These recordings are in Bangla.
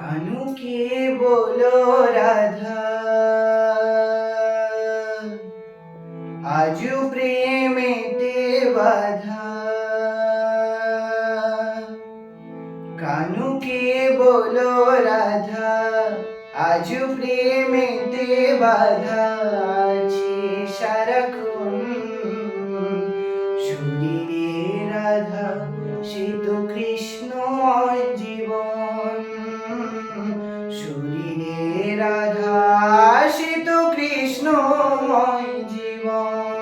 কানুকে বলো রাধা, আজু প্রেমেতে বাধা। কানুকে বলো রাধা, আজু প্রেমেতে বাধা আছে সারাক্ষণ। শরীরে রাধা সে তো কৃষ্ণময় জীবন। শরীরে রাধা সে তো কৃষ্ণময় জীবন।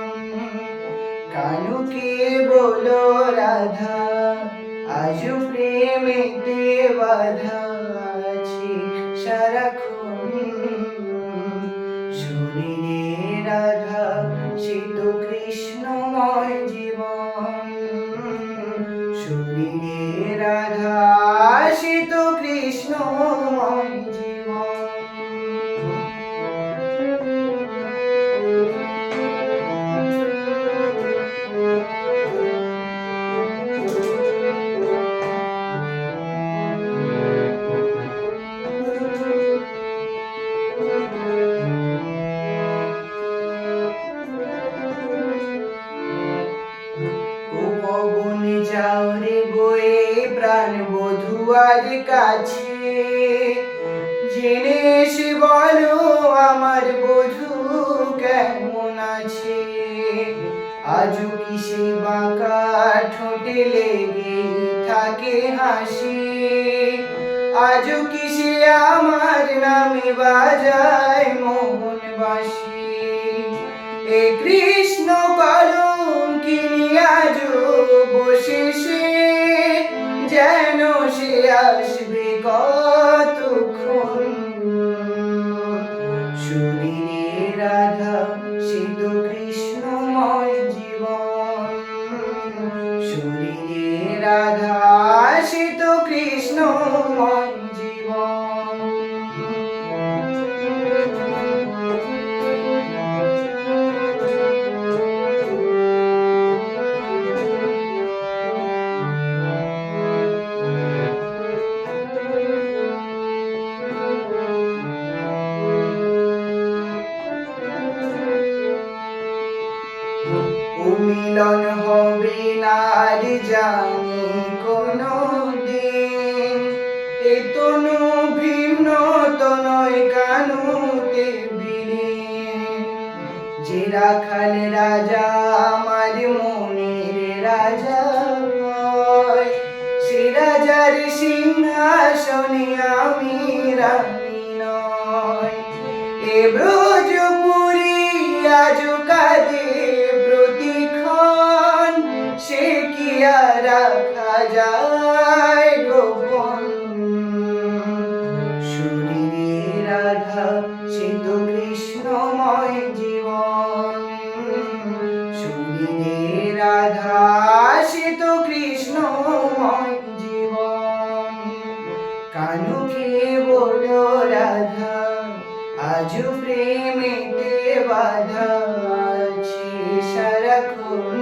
কানুকে বলো রাধা, আজু প্রেমেতে বাধা আছে সারাক্ষণ। শরীরে রাধা সে তো কৃষ্ণময় জীবন। শরীরে রাধা সে তো কৃষ্ণময় জীবন। পবনে যাও রে বয়ে প্রাণ বধুয়ার কাছে, জেনে এসে বলো আমার বধূ কেমন আছে। আজও কি সে বাঁকা ঠোঁটে লেগে থাকে হাসি, আজও কি সে আমার নামে বাজায় মোহন বাঁশি। এ কৃষ্ণ কলঙ্কিনী আজও বসে সে, যেন সে আসবে কতক্ষণ। শরীরে রাধা সে তো কৃষ্ণময় জীবন। শরীরে রাধা সে তো কৃষ্ণময় জীবন। মিলন হবে না আর জানি কোনো দিন। এ তনু ভিন্ন তনয় কানুতে বিলীন। যে রাখাল রাজা আমার মনের রাজা হয়, সে রাজার সিংহাসনে আমি রানী নয়। এ ব্রজপুরী আজ কাঁদে প্রতিক্ষণ, সে কি আর রাখা যায় গোপন। শরীরে রাধা সে তো কৃষ্ণময় জীবন। শরীরে রাধা সে তো কৃষ্ণময় জীবন। কানুকে বলো রাধা, আজু প্রেমেতে বাধা আছে সারাক্ষণ।